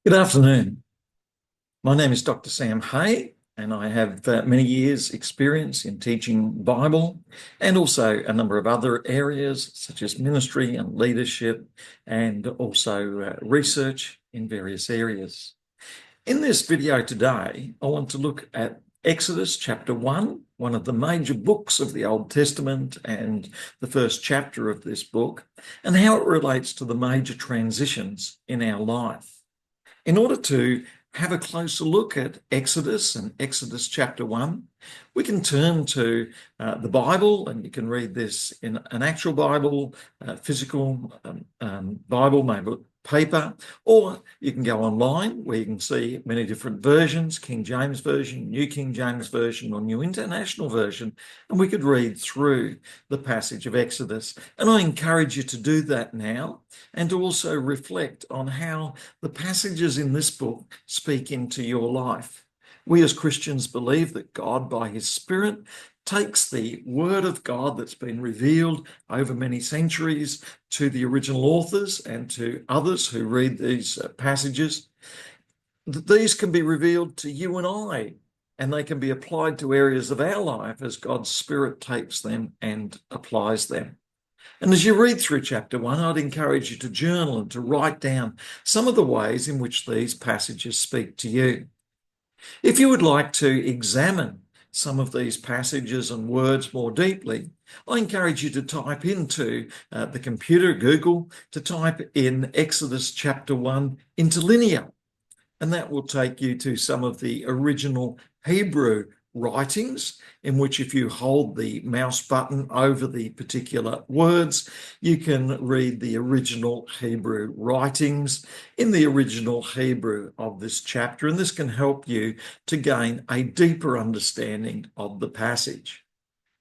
Good afternoon. My name is Dr. Sam Hay, and I have many years' experience in teaching Bible and also a number of other areas such as ministry and leadership and also research in various areas. In this video today, I want to look at Exodus chapter 1, one of the major books of the Old Testament and the first chapter of this book, and how it relates to the major transitions in our life. In order to have a closer look at Exodus and Exodus chapter 1, we can turn to the Bible, and you can read this in an actual Bible, physical Bible, maybe paper, or you can go online where you can see many different versions, King James Version, New King James Version, or New International Version, and we could read through the passage of Exodus. And I encourage you to do that now and to also reflect on how the passages in this book speak into your life. We as Christians believe that God, by his Spirit, takes the word of God that's been revealed over many centuries to the original authors and to others who read these passages. These can be revealed to you and I, and they can be applied to areas of our life as God's Spirit takes them and applies them. And as you read through chapter 1, I'd encourage you to journal and to write down some of the ways in which these passages speak to you. If you would like to examine some of these passages and words more deeply, I encourage you to type into the computer, Google, to type in Exodus chapter 1 interlinear, and that will take you to some of the original Hebrew writings, in which if you hold the mouse button over the particular words, you can read the original Hebrew writings in the original Hebrew of this chapter, and this can help you to gain a deeper understanding of the passage.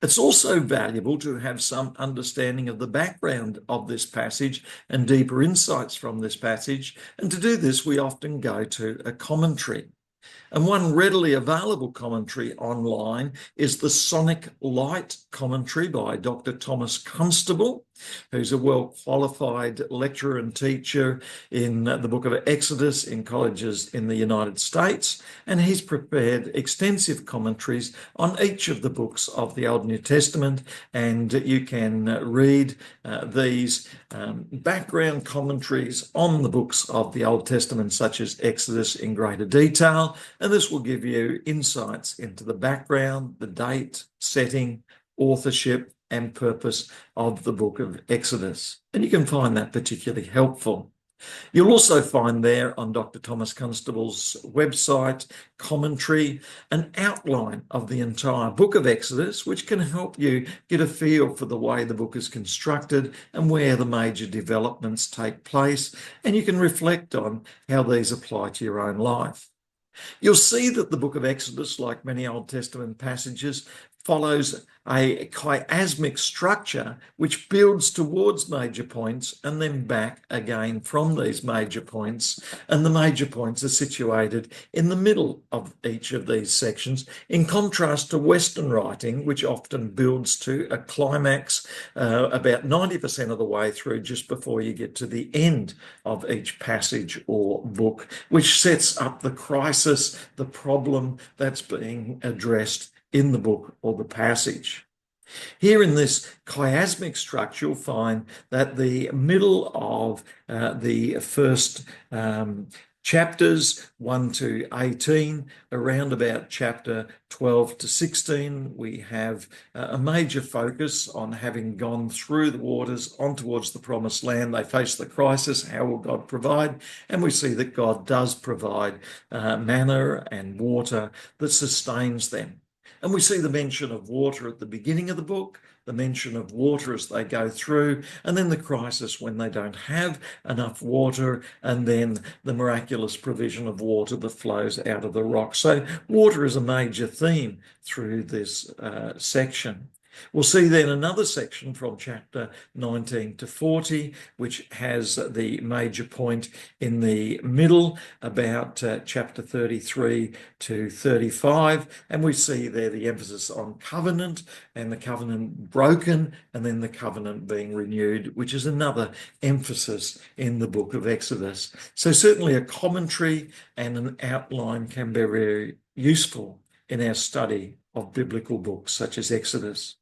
It's also valuable to have some understanding of the background of this passage and deeper insights from this passage, and to do this we often go to a commentary. And one readily available commentary online is the Sonic Light commentary by Dr. Thomas Constable, who's a well-qualified lecturer and teacher in the book of Exodus in colleges in the United States. And he's prepared extensive commentaries on each of the books of the Old and New Testament. And you can read these background commentaries on the books of the Old Testament, such as Exodus, in greater detail. And this will give you insights into the background, the date, setting, authorship, and purpose of the book of Exodus. And you can find that particularly helpful. You'll also find there on Dr. Thomas Constable's website commentary, an outline of the entire book of Exodus, which can help you get a feel for the way the book is constructed and where the major developments take place. And you can reflect on how these apply to your own life. You'll see that the book of Exodus, like many Old Testament passages, follows a chiasmic structure which builds towards major points and then back again from these major points. And the major points are situated in the middle of each of these sections, in contrast to Western writing, which often builds to a climax about 90% of the way through, just before you get to the end of each passage or book, which sets up the crisis, the problem that's being addressed in the book or the passage. Here in this chiasmic structure, you'll find that the middle of the first chapters 1 to 18, around about chapter 12 to 16, we have a major focus on having gone through the waters on towards the promised land. They face the crisis, how will God provide? And we see that God does provide manna and water that sustains them. And we see the mention of water at the beginning of the book, the mention of water as they go through, and then the crisis when they don't have enough water, and then the miraculous provision of water that flows out of the rock. So water is a major theme through this section. We'll see then another section from chapter 19 to 40, which has the major point in the middle about chapter 33 to 35. And we see there the emphasis on covenant and the covenant broken and then the covenant being renewed, which is another emphasis in the book of Exodus. So certainly a commentary and an outline can be very useful in our study of biblical books such as Exodus.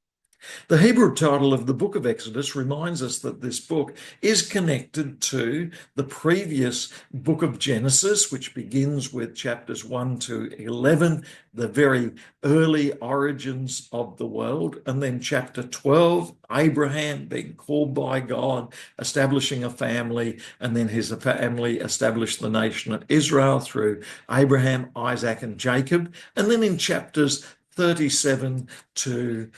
The Hebrew title of the book of Exodus reminds us that this book is connected to the previous book of Genesis, which begins with chapters 1 to 11, the very early origins of the world, and then chapter 12, Abraham being called by God, establishing a family, and then his family established the nation of Israel through Abraham, Isaac, and Jacob. And then in chapters 37 to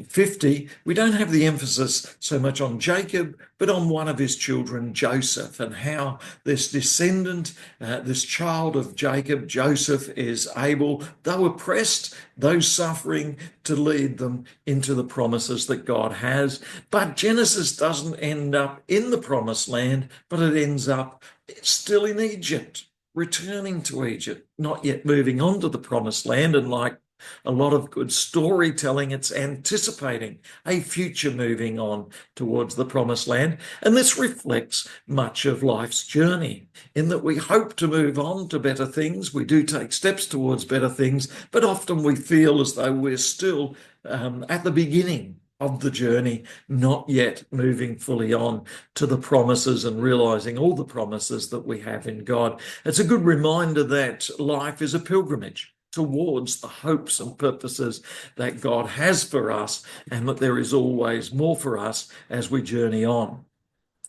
50, we don't have the emphasis so much on Jacob, but on one of his children, Joseph, and how this descendant, this child of Jacob, Joseph, is able, though oppressed, though suffering, to lead them into the promises that God has. But Genesis doesn't end up in the promised land, but it ends up still in Egypt, returning to Egypt, not yet moving on to the promised land. And like a lot of good storytelling, it's anticipating a future moving on towards the promised land. And this reflects much of life's journey in that we hope to move on to better things. We do take steps towards better things, but often we feel as though we're still at the beginning of the journey, not yet moving fully on to the promises and realizing all the promises that we have in God. It's a good reminder that life is a pilgrimage towards the hopes and purposes that God has for us, and that there is always more for us as we journey on.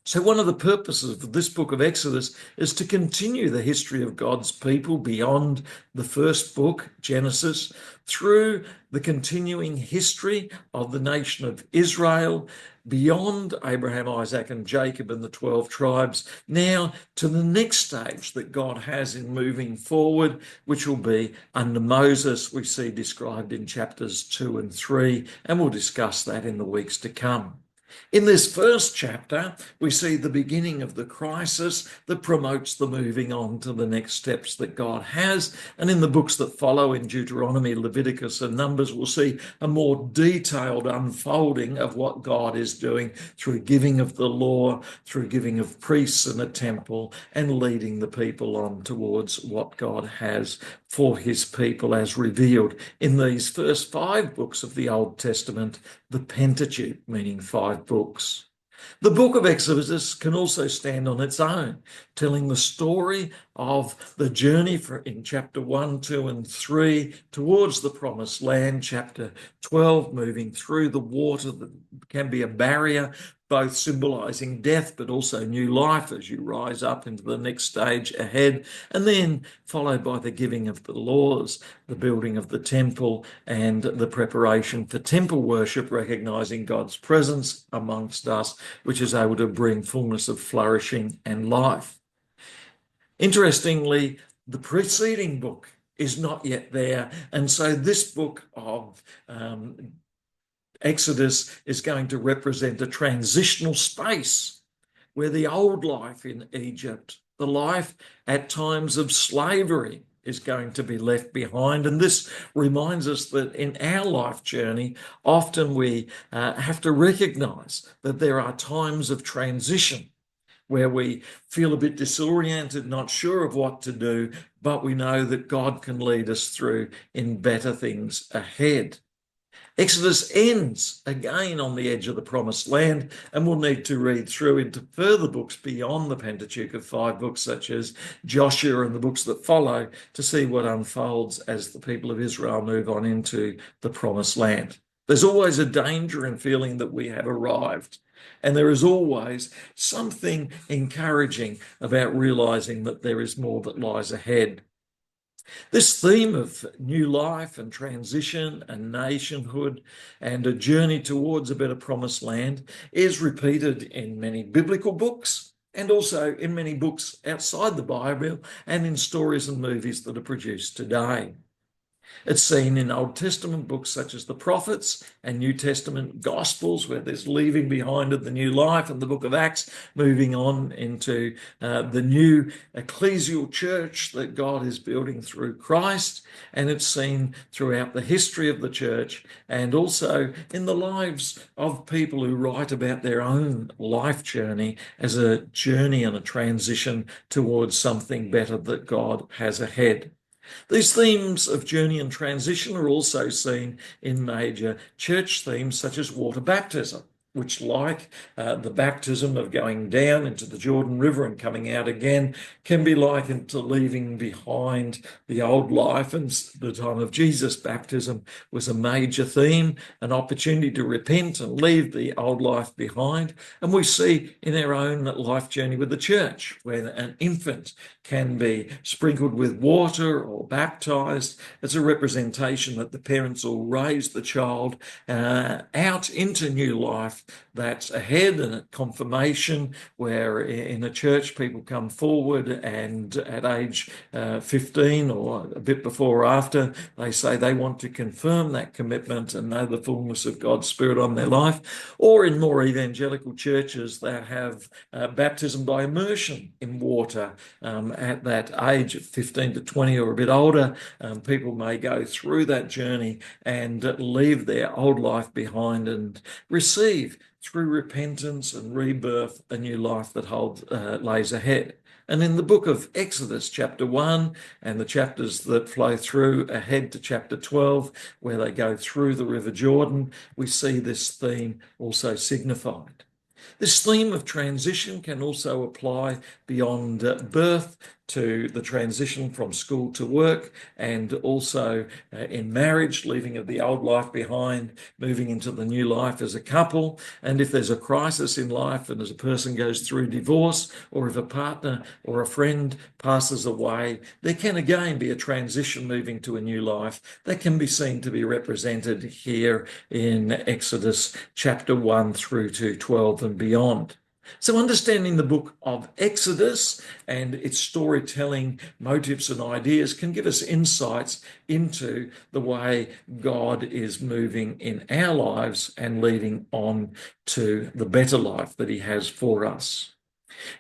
So one of the purposes of this book of Exodus is to continue the history of God's people beyond the first book, Genesis, through the continuing history of the nation of Israel, beyond Abraham, Isaac, and Jacob and the 12 tribes, now to the next stage that God has in moving forward, which will be under Moses, we see described in chapters 2 and 3, and we'll discuss that in the weeks to come. In this first chapter, we see the beginning of the crisis that promotes the moving on to the next steps that God has. And in the books that follow, in Deuteronomy, Leviticus, and Numbers, we'll see a more detailed unfolding of what God is doing through giving of the law, through giving of priests and a temple, and leading the people on towards what God has for his people as revealed in these first 5 books of the Old Testament, the Pentateuch, meaning 5 books. The book of Exodus can also stand on its own, telling the story of the journey in chapter 1, 2, and 3 towards the promised land, chapter 12 moving through the water that can be a barrier, both symbolizing death but also new life as you rise up into the next stage ahead, and then followed by the giving of the laws, the building of the temple, and the preparation for temple worship, recognizing God's presence amongst us, which is able to bring fullness of flourishing and life. Interestingly, the preceding book is not yet there, and so this book of Exodus is going to represent a transitional space where the old life in Egypt, the life at times of slavery, is going to be left behind. And this reminds us that in our life journey, often we have to recognize that there are times of transition where we feel a bit disoriented, not sure of what to do, but we know that God can lead us through in better things ahead. Exodus ends again on the edge of the promised land, and we'll need to read through into further books beyond the Pentateuch of 5 books, such as Joshua and the books that follow, to see what unfolds as the people of Israel move on into the promised land. There's always a danger in feeling that we have arrived, and there is always something encouraging about realizing that there is more that lies ahead. This theme of new life and transition and nationhood and a journey towards a better promised land is repeated in many biblical books and also in many books outside the Bible and in stories and movies that are produced today. It's seen in Old Testament books such as the prophets and New Testament Gospels, where there's leaving behind of the new life, and the book of Acts moving on into the new ecclesial church that God is building through Christ. And it's seen throughout the history of the church and also in the lives of people who write about their own life journey as a journey and a transition towards something better that God has ahead. These themes of journey and transition are also seen in major church themes such as water baptism, which, like the baptism of going down into the Jordan River and coming out again, can be likened to leaving behind the old life. And the time of Jesus' baptism was a major theme, an opportunity to repent and leave the old life behind. And we see in our own life journey with the church, where an infant can be sprinkled with water or baptized as a representation that the parents will raise the child out into new life that's ahead. And at confirmation, where in a church people come forward and at age 15 or a bit before or after, they say they want to confirm that commitment and know the fullness of God's Spirit on their life. Or in more evangelical churches that have baptism by immersion in water at that age of 15 to 20 or a bit older, people may go through that journey and leave their old life behind and receive through repentance and rebirth a new life that lays ahead. And in the book of Exodus, chapter 1, and the chapters that flow through ahead to chapter 12, where they go through the River Jordan, we see this theme also signified. This theme of transition can also apply beyond birth to the transition from school to work, and also in marriage, leaving of the old life behind, moving into the new life as a couple. And if there's a crisis in life and as a person goes through divorce, or if a partner or a friend passes away, there can again be a transition moving to a new life that can be seen to be represented here in Exodus chapter 1 through to 12 and beyond. So understanding the book of Exodus and its storytelling motives and ideas can give us insights into the way God is moving in our lives and leading on to the better life that he has for us.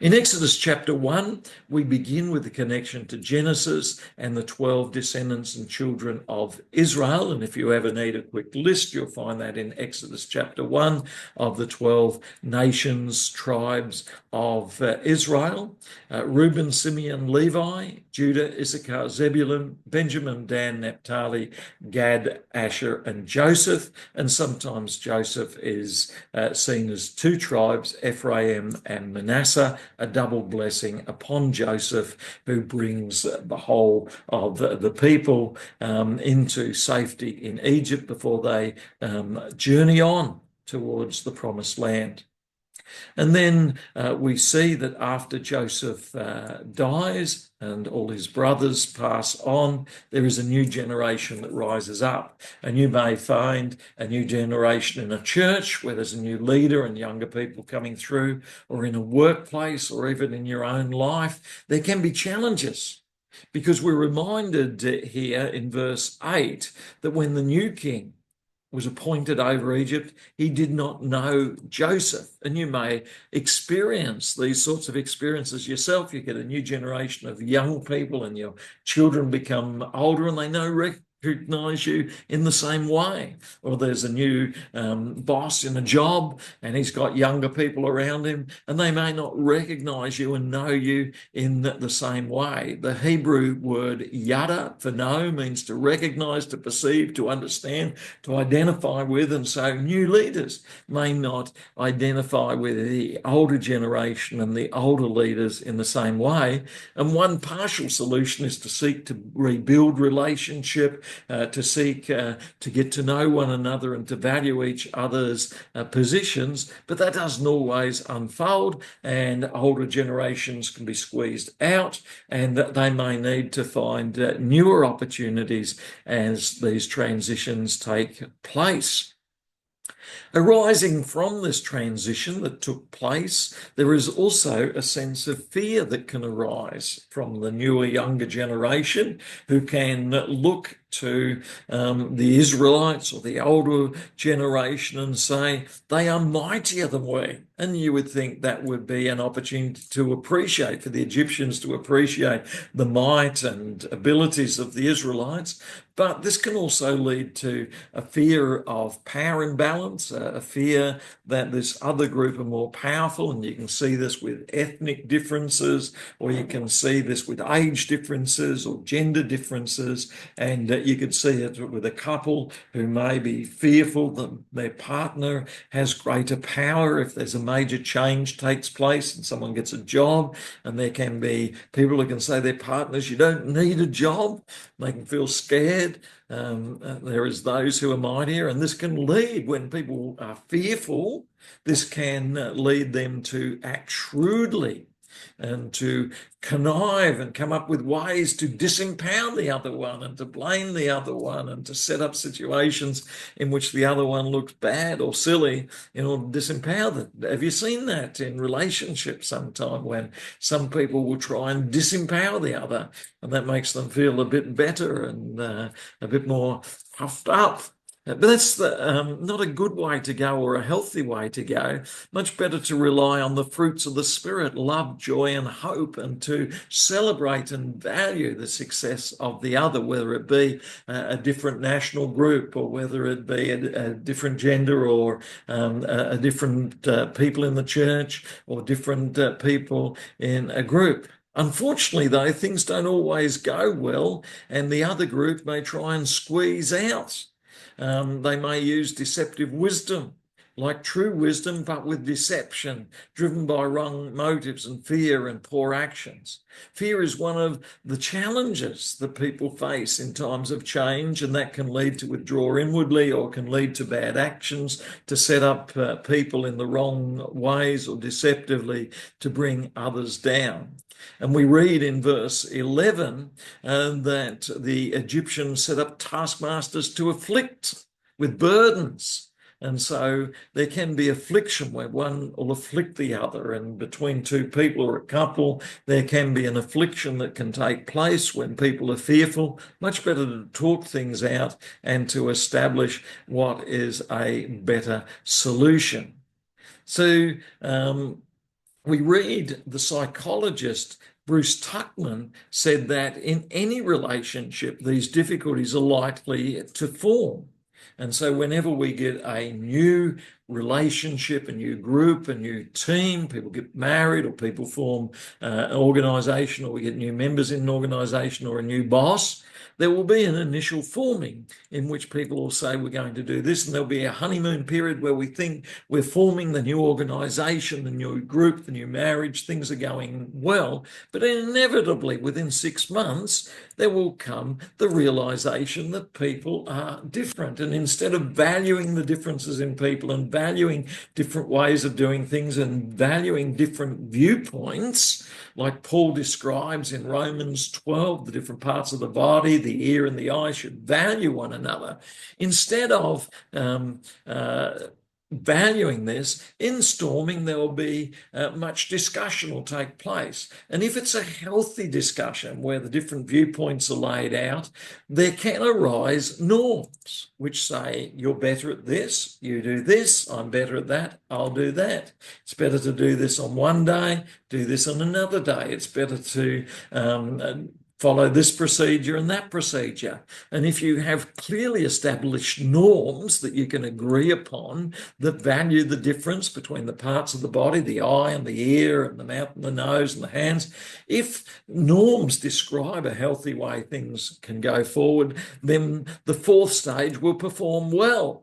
In Exodus chapter 1, we begin with the connection to Genesis and the 12 descendants and children of Israel. And if you ever need a quick list, you'll find that in Exodus chapter 1 of the 12 nations, tribes of Israel. Reuben, Simeon, Levi, Judah, Issachar, Zebulun, Benjamin, Dan, Naphtali, Gad, Asher, and Joseph. And sometimes Joseph is seen as two tribes, Ephraim and Manasseh, a double blessing upon Joseph, who brings the whole of the people into safety in Egypt before they journey on towards the promised land. And then we see that after Joseph dies and all his brothers pass on, there is a new generation that rises up. And you may find a new generation in a church where there's a new leader and younger people coming through, or in a workplace, or even in your own life. There can be challenges, because we're reminded here in verse 8 that when the new king was appointed over Egypt, he did not know Joseph. And you may experience these sorts of experiences yourself. You get a new generation of young people and your children become older and they recognize you in the same way. Or there's a new boss in a job and he's got younger people around him and they may not recognize you and know you in the same way. The Hebrew word yada for know means to recognize, to perceive, to understand, to identify with. And so new leaders may not identify with the older generation and the older leaders in the same way. And one partial solution is to seek to rebuild relationship, to seek to get to know one another and to value each other's positions, but that doesn't always unfold, and older generations can be squeezed out, and they may need to find newer opportunities as these transitions take place. Arising from this transition that took place, there is also a sense of fear that can arise from the newer, younger generation who can look to the Israelites or the older generation and say, they are mightier than we. And you would think that would be an opportunity to appreciate, for the Egyptians to appreciate the might and abilities of the Israelites. But this can also lead to a fear of power imbalance, a fear that this other group are more powerful. And you can see this with ethnic differences, or you can see this with age differences or gender differences. And you could see it with a couple who may be fearful that their partner has greater power if there's a major change takes place and someone gets a job. And there can be people who can say their partners, you don't need a job. They can feel scared. There is those who are mightier, and this can lead, when people are fearful, this can lead them to act shrewdly and to connive and come up with ways to disempower the other one and to blame the other one and to set up situations in which the other one looks bad or silly in order to disempower them. Have you seen that in relationships sometime, when some people will try and disempower the other, and that makes them feel a bit better and a bit more puffed up? But that's not a good way to go, or a healthy way to go. Much better to rely on the fruits of the Spirit, love, joy, and hope, and to celebrate and value the success of the other, whether it be a different national group, or whether it be a different gender, or a different people in the church, or different people in a group. Unfortunately, though, things don't always go well, and the other group may try and squeeze out. They may use deceptive wisdom, like true wisdom, but with deception, driven by wrong motives and fear and poor actions. Fear is one of the challenges that people face in times of change, and that can lead to withdraw inwardly, or can lead to bad actions, to set up people in the wrong ways or deceptively to bring others down. And we read in verse 11 that the Egyptians set up taskmasters to afflict with burdens. And so there can be affliction where one will afflict the other, and between two people or a couple, there can be an affliction that can take place when people are fearful. Much better to talk things out and to establish what is a better solution. So we read the psychologist Bruce Tuckman said that in any relationship, these difficulties are likely to form. And so whenever we get a new relationship, a new group, a new team, people get married, or people form an organisation, or we get new members in an organisation, or a new boss, there will be an initial forming in which people will say, we're going to do this, and there'll be a honeymoon period where we think we're forming the new organisation, the new group, the new marriage, things are going well. But inevitably, within 6 months, there will come the realisation that people are different. And instead of valuing the differences in people, and valuing different ways of doing things, and valuing different viewpoints, like Paul describes in Romans 12, the different parts of the body, the ear and the eye should value one another. Instead of valuing this, in storming, there will be much discussion will take place. And if it's a healthy discussion where the different viewpoints are laid out, there can arise norms which say, you're better at this, you do this, I'm better at that, I'll do that. It's better to do this on one day, do this on another day. It's better to follow this procedure and that procedure. And if you have clearly established norms that you can agree upon that value the difference between the parts of the body, the eye and the ear and the mouth and the nose and the hands, if norms describe a healthy way things can go forward, then the fourth stage will perform well.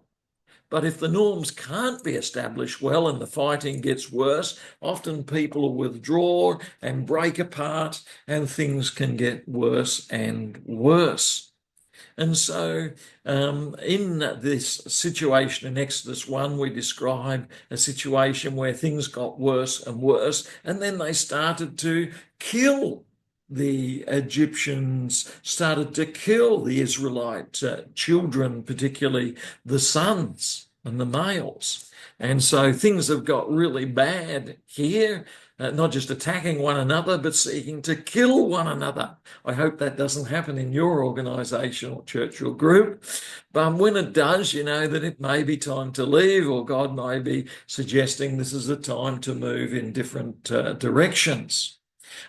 But if the norms can't be established well and the fighting gets worse, often people will withdraw and break apart, and things can get worse and worse. And so in this situation in Exodus 1, we describe a situation where things got worse and worse, and then they started to kill. The Egyptians started to kill the Israelite children, particularly the sons. and the males. And so things have got really bad here, not just attacking one another, but seeking to kill one another. I hope that doesn't happen in your organisation or church or group. But when it does, you know that it may be time to leave, or God may be suggesting this is a time to move in different directions.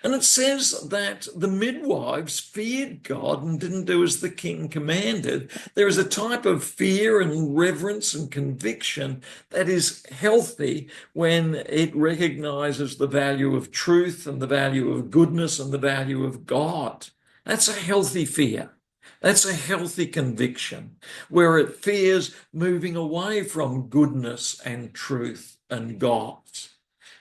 And it says that the midwives feared God and didn't do as the king commanded. There is a type of fear and reverence and conviction that is healthy when it recognizes the value of truth and the value of goodness and the value of God. That's a healthy fear. That's a healthy conviction where it fears moving away from goodness and truth and God.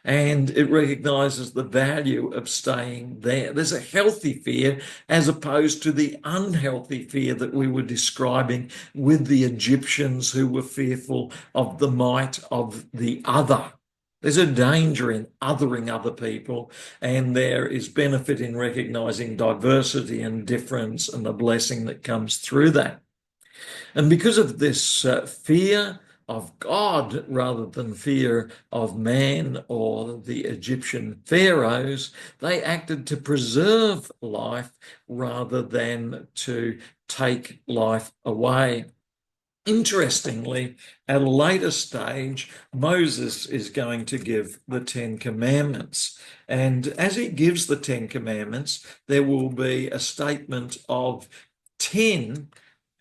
And it recognises the value of staying there. There's a healthy fear as opposed to the unhealthy fear that we were describing with the Egyptians who were fearful of the might of the other. There's a danger in othering other people, and there is benefit in recognising diversity and difference and the blessing that comes through that. And because of this fear of God rather than fear of man or the Egyptian pharaohs, they acted to preserve life rather than to take life away. Interestingly, at a later stage, Moses is going to give the Ten Commandments. And as he gives the Ten Commandments, there will be a statement of 10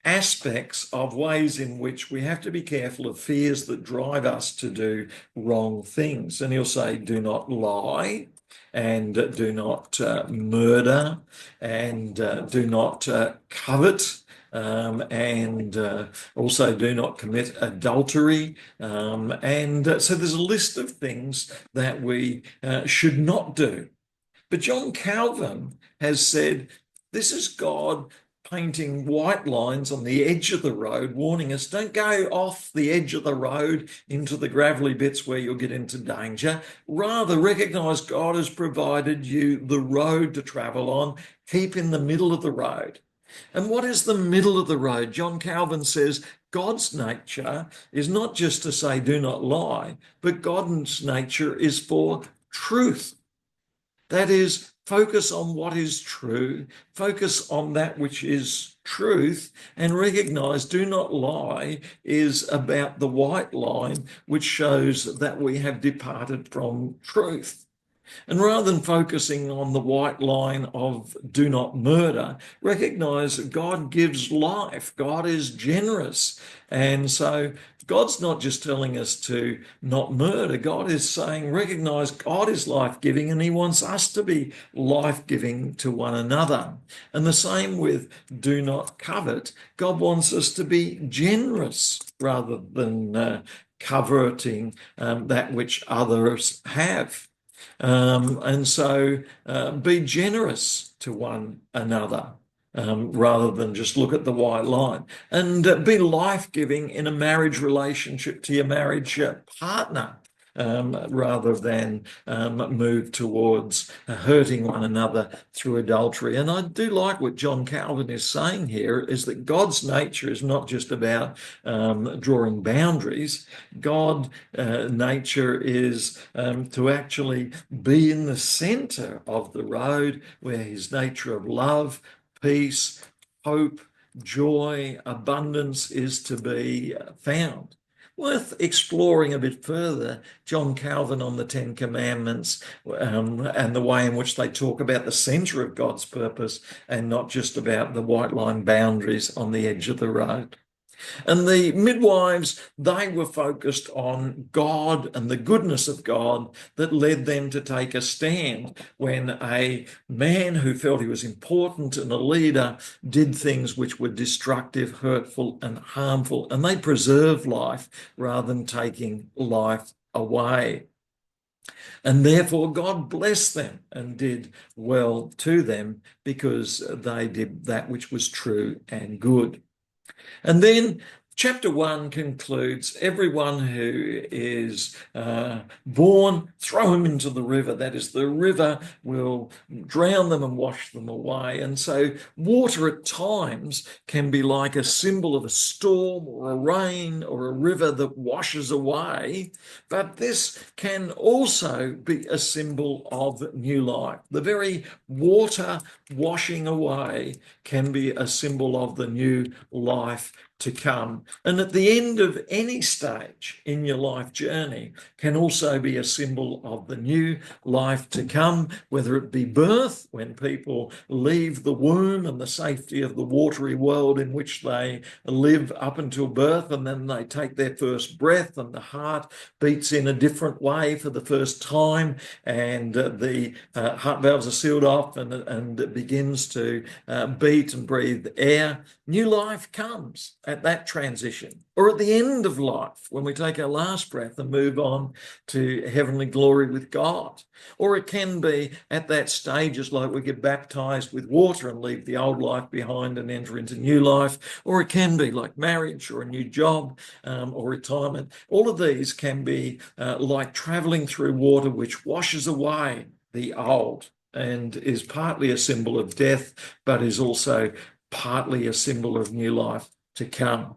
aspects of ways in which we have to be careful of fears that drive us to do wrong things. And he'll say, do not lie, and do not murder, and do not covet, and also do not commit adultery. So there's a list of things that we should not do. But John Calvin has said, this is God painting white lines on the edge of the road, warning us, don't go off the edge of the road into the gravelly bits where you'll get into danger. Rather, recognise God has provided you the road to travel on. Keep in the middle of the road. And what is the middle of the road? John Calvin says God's nature is not just to say do not lie, but God's nature is for truth. That is, focus on what is true, focus on that which is truth, and recognise do not lie is about the white line, which shows that we have departed from truth. And rather than focusing on the white line of do not murder, recognise that God gives life. God is generous. And so God's not just telling us to not murder. God is saying, recognise God is life-giving and he wants us to be life-giving to one another. And the same with do not covet. God wants us to be generous rather than coveting that which others have. And so be generous to one another rather than just look at the white line, and be life-giving in a marriage relationship to your marriage partner. Rather than move towards hurting one another through adultery. And I do like what John Calvin is saying here, is that God's nature is not just about drawing boundaries. God's nature is to actually be in the centre of the road, where his nature of love, peace, hope, joy, abundance is to be found. Worth exploring a bit further, John Calvin on the Ten Commandments and the way in which they talk about the centre of God's purpose and not just about the white line boundaries on the edge of the road. And the midwives, they were focused on God and the goodness of God that led them to take a stand when a man who felt he was important and a leader did things which were destructive, hurtful, and harmful. And they preserved life rather than taking life away. And therefore God blessed them and did well to them because they did that which was true and good. And then Chapter 1 concludes, everyone who is born, throw him into the river. That is, the river will drown them and wash them away. And so water at times can be like a symbol of a storm or a rain or a river that washes away. But this can also be a symbol of new life. The very water washing away can be a symbol of the new life to come. And at the end of any stage in your life journey can also be a symbol of the new life to come, whether it be birth, when people leave the womb and the safety of the watery world in which they live up until birth, and then they take their first breath and the heart beats in a different way for the first time, and the heart valves are sealed off, and it begins to beat and breathe air. New life comes at that transition, or at the end of life when we take our last breath and move on to heavenly glory with God. Or it can be at that stage, as like we get baptized with water and leave the old life behind and enter into new life. Or it can be like marriage or a new job or retirement. All of these can be like traveling through water which washes away the old and is partly a symbol of death, but is also partly a symbol of new life to come.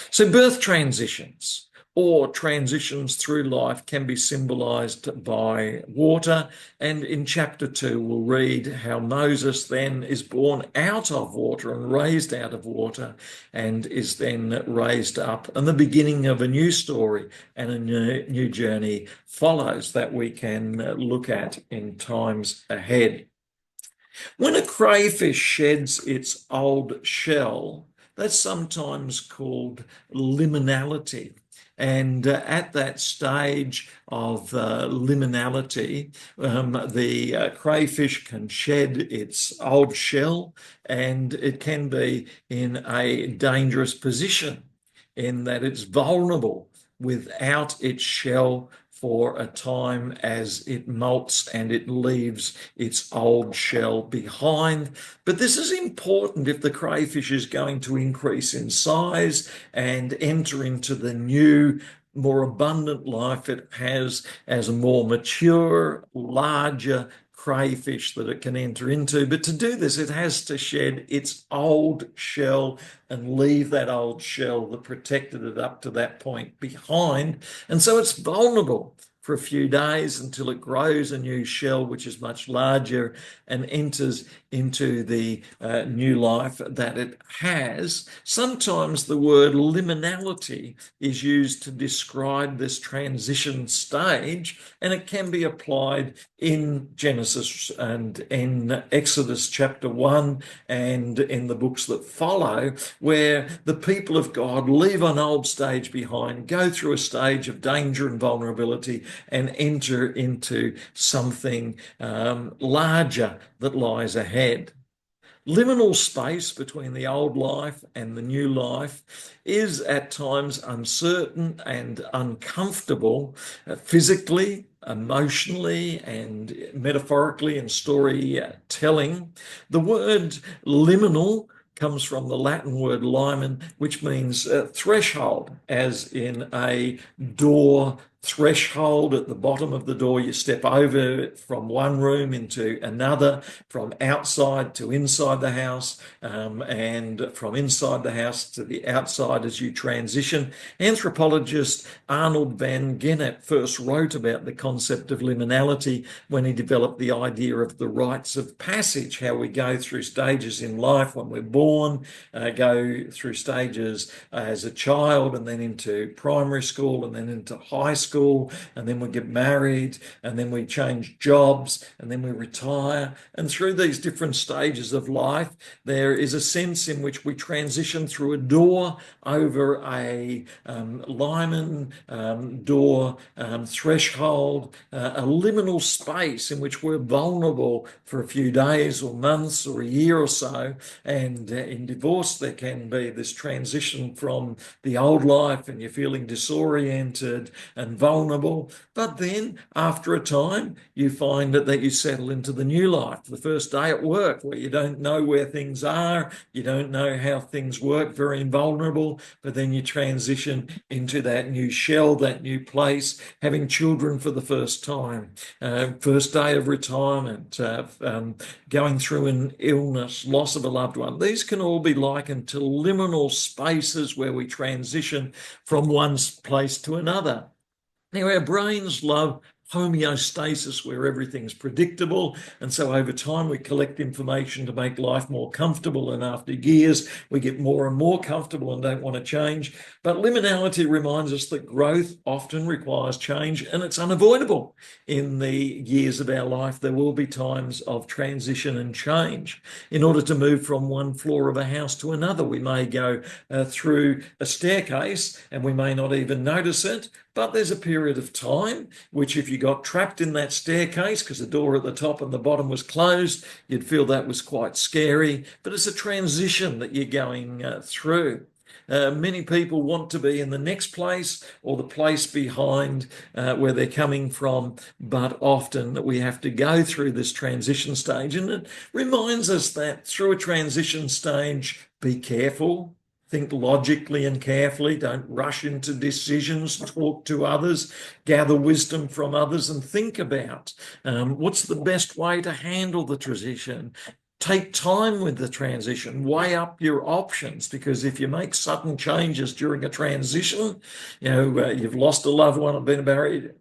So birth transitions or transitions through life can be symbolized by water. And in chapter 2, we'll read how Moses then is born out of water and raised out of water and is then raised up. And the beginning of a new story and a new journey follows that we can look at in times ahead. When a crayfish sheds its old shell, that's sometimes called liminality. And at that stage of liminality, the crayfish can shed its old shell, and it can be in a dangerous position in that it's vulnerable without its shell for a time as it molts and it leaves its old shell behind. But this is important if the crayfish is going to increase in size and enter into the new, more abundant life it has as a more mature, larger crayfish that it can enter into. But to do this, it has to shed its old shell and leave that old shell that protected it up to that point behind. And so it's vulnerable for a few days until it grows a new shell, which is much larger, and enters into the new life that it has. Sometimes the word liminality is used to describe this transition stage, and it can be applied in Genesis and in Exodus chapter 1 and in the books that follow, where the people of God leave an old stage behind, go through a stage of danger and vulnerability, and enter into something larger that lies ahead. Liminal space between the old life and the new life is at times uncertain and uncomfortable, physically, emotionally, and metaphorically in storytelling. The word liminal comes from the Latin word limen, which means threshold, as in a door threshold. At the bottom of the door, you step over from one room into another, from outside to inside the house, and from inside the house to the outside as you transition. Anthropologist Arnold van Gennep first wrote about the concept of liminality when he developed the idea of the rites of passage, how we go through stages in life when we're born, go through stages as a child, and then into primary school, and then into high school, and then we get married, and then we change jobs, and then we retire. And through these different stages of life, there is a sense in which we transition through a door over a limen, door, threshold, a liminal space in which we're vulnerable for a few days or months or a year or so. And in divorce, there can be this transition from the old life, and you're feeling disoriented and vulnerable. But then after a time, you find that you settle into the new life. The first day at work, where you don't know where things are, you don't know how things work, very vulnerable, but then you transition into that new shell, that new place, having children for the first time, first day of retirement, going through an illness, loss of a loved one. These can all be likened to liminal spaces where we transition from one place to another. Now, our brains love homeostasis, where everything's predictable, and so over time we collect information to make life more comfortable, and after years we get more and more comfortable and don't want to change. But liminality reminds us that growth often requires change, and it's unavoidable. In the years of our life there will be times of transition and change. In order to move from one floor of a house to another, we may go through a staircase and we may not even notice it. But there's a period of time which, if you got trapped in that staircase because the door at the top and the bottom was closed, you'd feel that was quite scary. But it's a transition that you're going through. Many people want to be in the next place or the place behind where they're coming from, but often we have to go through this transition stage. And it reminds us that through a transition stage, be careful. Think logically and carefully. Don't rush into decisions. Talk to others. Gather wisdom from others and think about what's the best way to handle the transition. Take time with the transition. Weigh up your options, because if you make sudden changes during a transition, you've lost a loved one or been buried,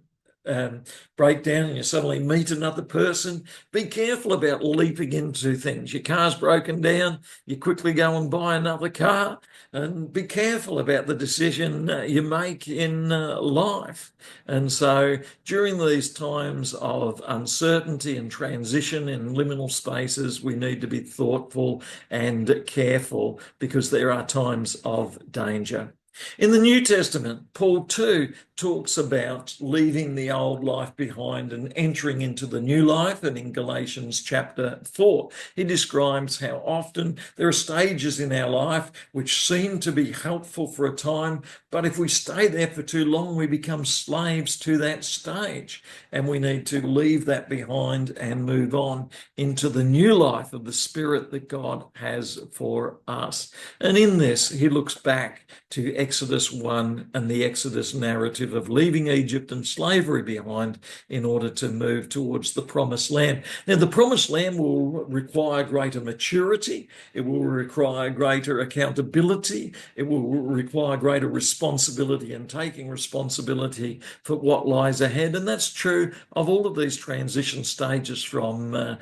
breakdown, and you suddenly meet another person, be careful about leaping into things. Your car's broken down, you quickly go and buy another car, and be careful about the decision you make in life. And so during these times of uncertainty and transition in liminal spaces, we need to be thoughtful and careful, because there are times of danger. In the New Testament, Paul too talks about leaving the old life behind and entering into the new life. And in Galatians chapter 4, he describes how often there are stages in our life which seem to be helpful for a time, but if we stay there for too long, we become slaves to that stage, and we need to leave that behind and move on into the new life of the Spirit that God has for us. And in this, he looks back to Exodus 1 and the Exodus narrative of leaving Egypt and slavery behind in order to move towards the Promised Land. Now, the Promised Land will require greater maturity. It will require greater accountability. It will require greater responsibility and taking responsibility for what lies ahead. And that's true of all of these transition stages, from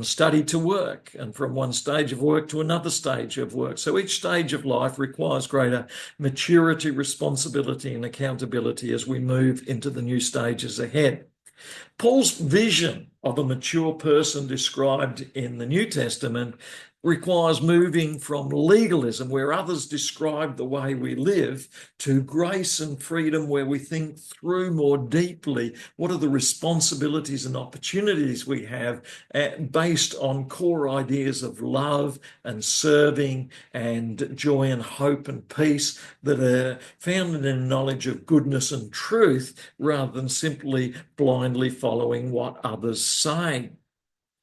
study to work, and from one stage of work to another stage of work. So each stage of life requires greater maturity, responsibility, and accountability as we move into the new stages ahead. Paul's vision of a mature person described in the New Testament requires moving from legalism, where others describe the way we live, to grace and freedom, where we think through more deeply what are the responsibilities and opportunities we have, based on core ideas of love and serving and joy and hope and peace that are founded in knowledge of goodness and truth, rather than simply blindly following what others say.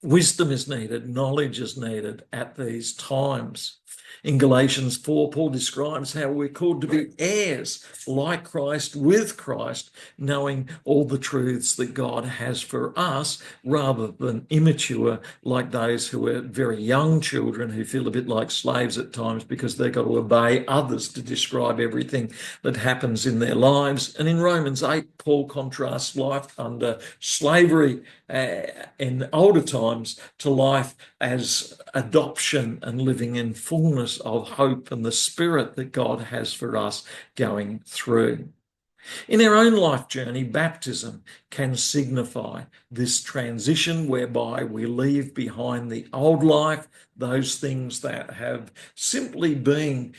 Wisdom is needed, knowledge is needed at these times. In Galatians 4, Paul describes how we're called to be heirs like Christ, with Christ, knowing all the truths that God has for us, rather than immature like those who are very young children who feel a bit like slaves at times because they've got to obey others to describe everything that happens in their lives. And in Romans 8, Paul contrasts life under slavery in older times to life as adoption and living in fullness of hope and the Spirit that God has for us going through. In our own life journey, baptism can signify this transition whereby we leave behind the old life, those things that have simply been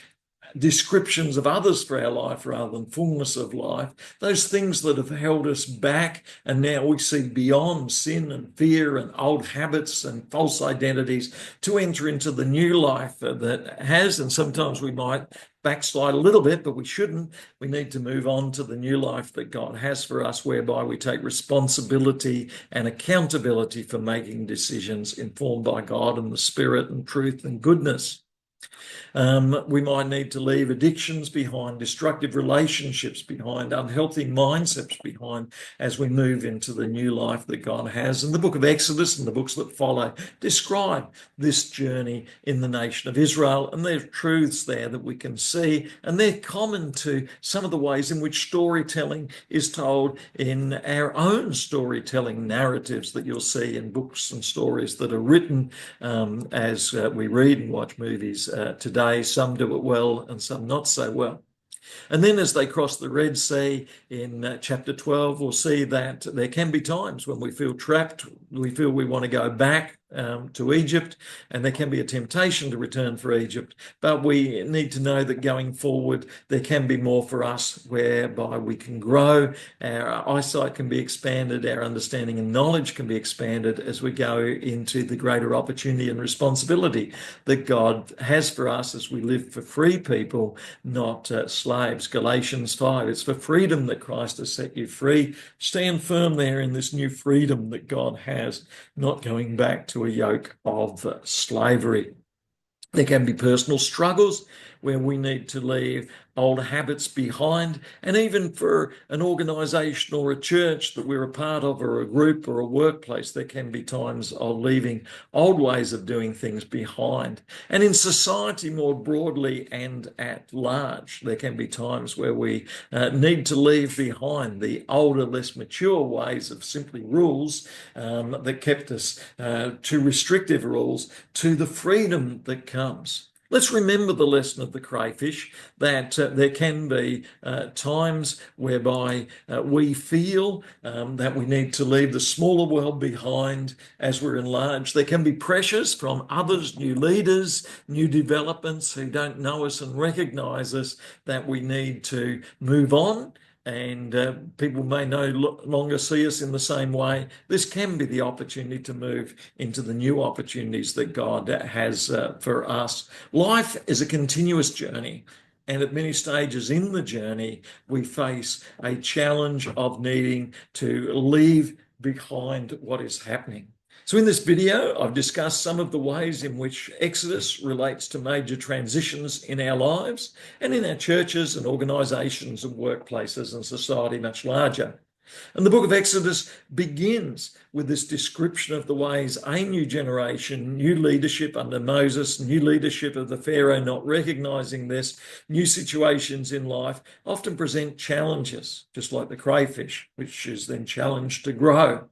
descriptions of others for our life rather than fullness of life, those things that have held us back, and now we see beyond sin and fear and old habits and false identities to enter into the new life that has, and sometimes we might backslide a little bit, but we shouldn't. We need to move on to the new life that God has for us, whereby we take responsibility and accountability for making decisions informed by God and the Spirit and truth and goodness. We might need to leave addictions behind, destructive relationships behind, unhealthy mindsets behind as we move into the new life that God has. And the book of Exodus and the books that follow describe this journey in the nation of Israel. And there are truths there that we can see, and they're common to some of the ways in which storytelling is told in our own storytelling narratives that you'll see in books and stories that are written as we read and watch movies today. Some do it well and some not so well. And then as they cross the Red Sea in chapter 12, we'll see that there can be times when we feel trapped, we feel we want to go back to Egypt, and there can be a temptation to return for Egypt. But we need to know that going forward, there can be more for us, whereby we can grow, our eyesight can be expanded, our understanding and knowledge can be expanded as we go into the greater opportunity and responsibility that God has for us as we live for free people, not slaves. Galatians 5, it's for freedom that Christ has set you free. Stand firm there in this new freedom that God has, not going back to a yoke of slavery. There can be personal struggles where we need to leave old habits behind, and even for an organisation or a church that we're a part of, or a group or a workplace, there can be times of leaving old ways of doing things behind. And in society more broadly and at large, there can be times where we need to leave behind the older, less mature ways of simply rules that kept us to restrictive rules, to the freedom that comes. Let's remember the lesson of the crayfish, that there can be times whereby we feel that we need to leave the smaller world behind as we're enlarged. There can be pressures from others, new leaders, new developments who don't know us and recognise us, that we need to move on. And people may no longer see us in the same way. This can be the opportunity to move into the new opportunities that God has for us. Life is a continuous journey, and at many stages in the journey, we face a challenge of needing to leave behind what is happening. So in this video, I've discussed some of the ways in which Exodus relates to major transitions in our lives and in our churches and organisations and workplaces and society much larger. And the book of Exodus begins with this description of the ways a new generation, new leadership under Moses, new leadership of the Pharaoh not recognising this, new situations in life often present challenges, just like the crayfish, which is then challenged to grow.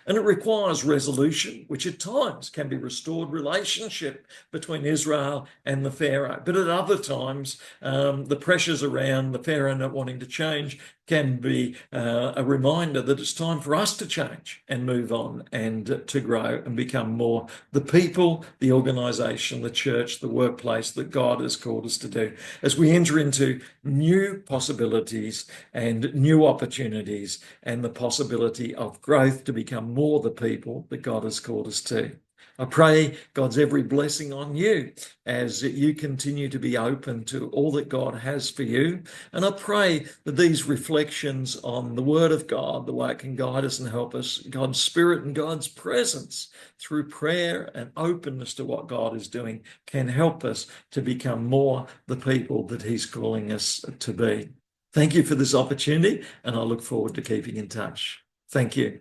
And it requires resolution, which at times can be restored relationship between Israel and the Pharaoh. But at other times, the pressures around the Pharaoh not wanting to change can be a reminder that it's time for us to change and move on and to grow and become more the people, the organisation, the church, the workplace that God has called us to do, as we enter into new possibilities and new opportunities and the possibility of growth to become more the people that God has called us to. I pray God's every blessing on you as you continue to be open to all that God has for you. And I pray that these reflections on the Word of God, the way it can guide us and help us, God's Spirit and God's presence through prayer and openness to what God is doing, can help us to become more the people that He's calling us to be. Thank you for this opportunity, and I look forward to keeping in touch. Thank you.